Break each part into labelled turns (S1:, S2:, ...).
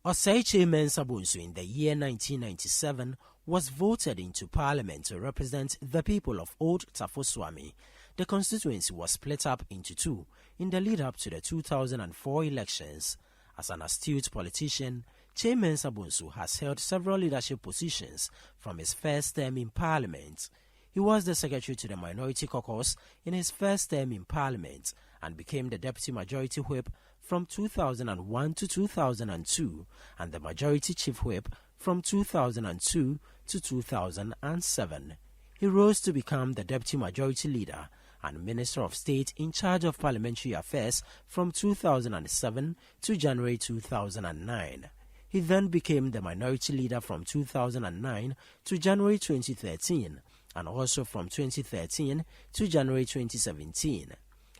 S1: Osei Kyei-Mensah-Bonsu in the year 1997 was voted into parliament to represent the people of Old Tafo-Swami. The constituency was split up into two in the lead-up to the 2004 elections. As an astute politician, Kyei-Mensah-Bonsu has held several leadership positions from his first term in parliament. He was the secretary to the Minority Caucus in his first term in parliament and became the deputy majority whip from 2001 to 2002 and the majority chief whip from 2002 to 2007. He rose to become the deputy majority leader and Minister of State in charge of parliamentary affairs from 2007 to January 2009. He then became the minority leader from 2009 to January 2013 and also from 2013 to January 2017.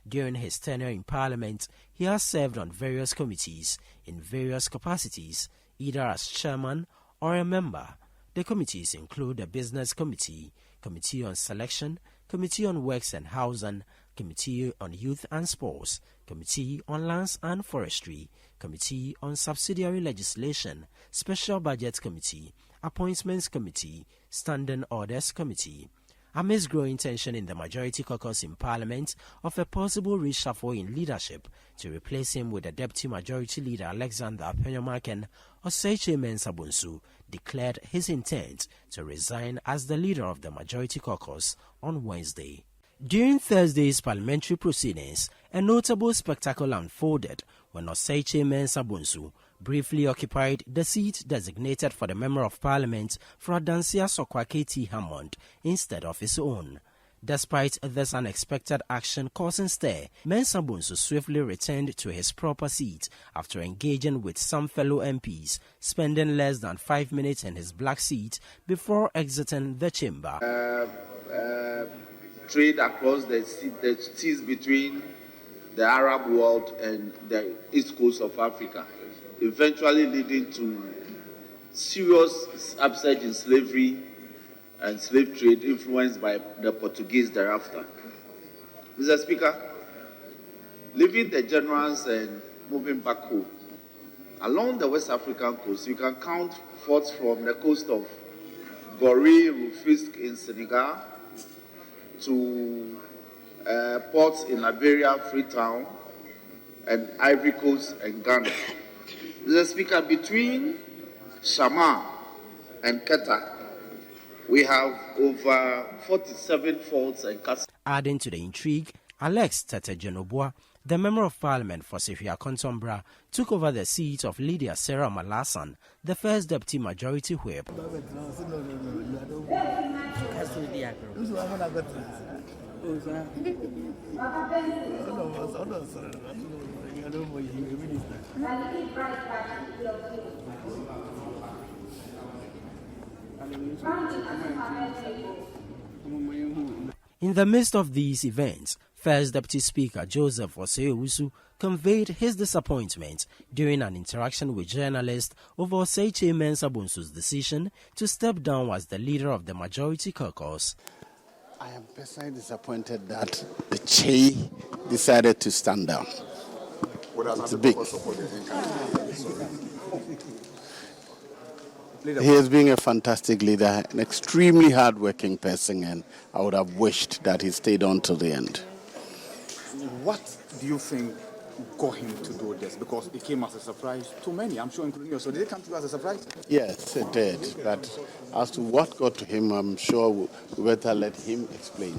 S1: During his tenure in Parliament, he has served on various committees in various capacities, either as chairman or a member. The committees include the Business Committee, Committee on Selection, Committee on Works and Housing, Committee on Youth and Sports, Committee on Lands and Forestry, Committee on Subsidiary Legislation, Special Budget Committee, Appointments Committee, Standing Orders Committee. Amidst growing tension in the Majority Caucus in Parliament of a possible reshuffle in leadership to replace him with the Deputy Majority Leader Alexander Apenyomaken, Osei Kyei-Mensah-Bonsu declared his intent to resign as the leader of the Majority Caucus on Wednesday. During Thursday's parliamentary proceedings, a notable spectacle unfolded when Osei Kyei-Mensah-Bonsu briefly occupied the seat designated for the Member of Parliament for Adansia Sokwa K.T. Hammond instead of his own. Despite this unexpected action causing stir, Mensah-Bonsu swiftly returned to his proper seat after engaging with some fellow MPs, spending less than 5 minutes in his black seat before exiting the chamber.
S2: Trade across the seas between the Arab world and the east coast of Africa, eventually leading to serious upsurge in slavery and slave trade influenced by the Portuguese thereafter. Mr. Speaker, leaving the generals and moving back home, along the West African coast, you can count forts from the coast of Gorée, Rufisque in Senegal, to ports in Liberia, Freetown, and Ivory Coast and Ghana. Mr. Speaker, between Shama and Keta, we have over 47 forts and castles.
S1: Adding to the intrigue, Alex Tete-Jenobua, the Member of Parliament for Sefia Kontombra, took over the seat of Lydia Sarah Malasan, the first Deputy Majority Whip. In the midst of these events, First Deputy Speaker Joseph Osei conveyed his disappointment during an interaction with journalists over Osei Kyei-Mensah-Bonsu's decision to step down as the leader of the Majority Caucus.
S3: I am personally disappointed that the Kyei decided to stand down. It's big. He has been a fantastic leader, an extremely hard-working person, and I would have wished that he stayed on till the end.
S4: What do you think got him to do this? Because it came as a surprise to many, I'm sure, including you. So did it come to you as a surprise?
S3: Yes, it did. But as to what got to him, I'm sure we better let him explain.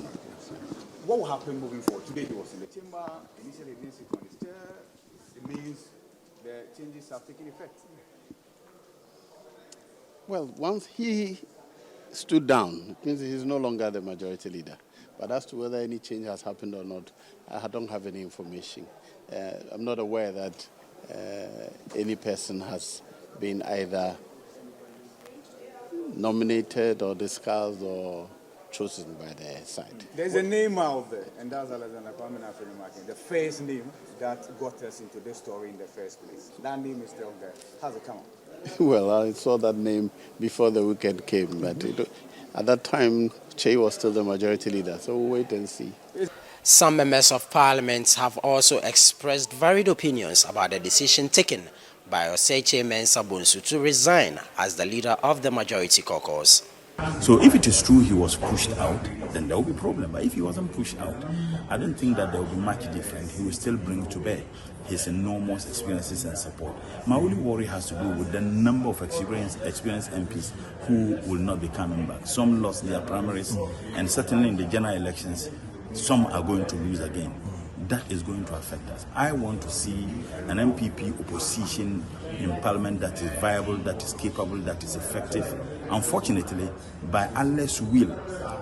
S4: What will happen moving forward? Today he was in the chamber. Initially, he didn't sit on his chair. It means the changes have taken effect.
S3: Well, once he stood down, it means he's no longer the majority leader. But as to whether any change has happened or not, I don't have any information. I'm not aware that any person has been either nominated or discussed or chosen by their side.
S4: There's a name out there, and that's Alexander Apenyomaken, the first name that got us into this story in the first place. That name is still there. How's it come on?
S3: Well, I saw that name before the weekend came, but at that time, Kyei was still the majority leader, so we'll wait and see.
S1: Some members of Parliament have also expressed varied opinions about the decision taken by Osei Kyei-Mensah-Bonsu to resign as the leader of the majority caucus.
S5: So if it is true he was pushed out, then there will be a problem. But if he wasn't pushed out, I don't think that there will be much different. He will still bring to bear his enormous experiences and support. My only worry has to do with the number of experienced MPs who will not be coming back. Some lost their primaries, and certainly in the general elections, some are going to lose again. That is going to affect us. I want to see an MPP opposition in parliament that is viable, that is capable, that is effective. Unfortunately, by Allah's will,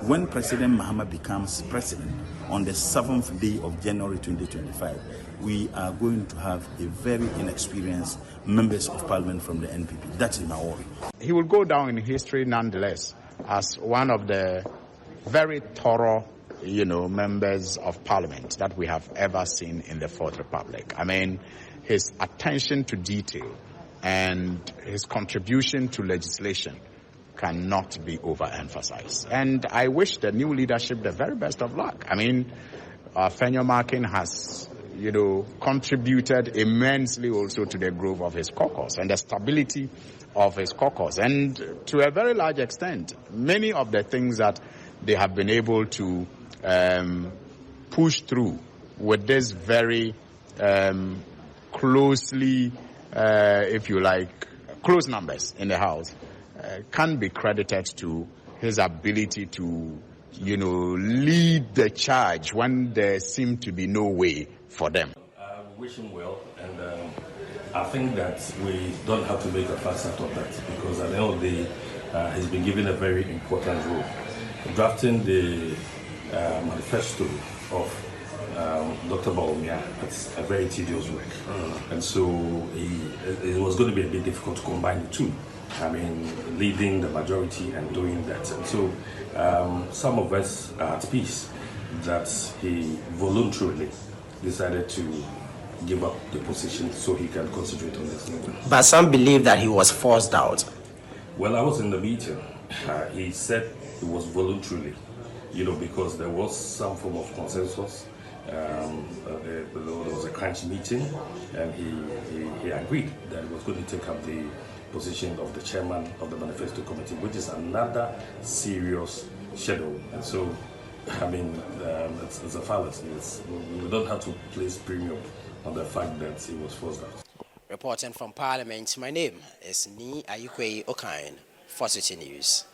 S5: when President Mahama becomes president on the 7th day of January 2025, we are going to have a very inexperienced members of parliament from the NPP. That is my worry.
S4: He will go down in history nonetheless as one of the very thorough members of parliament that we have ever seen in the Fourth Republic. I mean, his attention to detail and his contribution to legislation cannot be overemphasized. And I wish the new leadership the very best of luck. I mean, Fenyo Markin has, contributed immensely also to the growth of his caucus and the stability of his caucus. And to a very large extent, many of the things that they have been able to push through with this very closely, close numbers in the House can be credited to his ability to, lead the charge when there seemed to be no way for them.
S6: I wish him well, and I think that we don't have to make a fuss out of that, because at the end of the day, he's been given a very important role. Drafting the manifesto of Dr. Baumia, it's a very tedious work. And so it was going to be a bit difficult to combine the two. I mean, leading the majority and doing that. And so some of us are at peace that he voluntarily decided to give up the position so he can concentrate on this.
S1: But some believe that he was forced out. Well,
S6: I was in the meeting. He said it was voluntarily, because there was some form of consensus. There was a crunch meeting, and he agreed that he was going to take up the position of the chairman of the manifesto committee, which is another serious shadow. And so, I mean, it's a fallacy. We don't have to place premium on the fact that he was forced out.
S1: Reporting from Parliament, my name is Ni Ayukwe Okain for Citi News.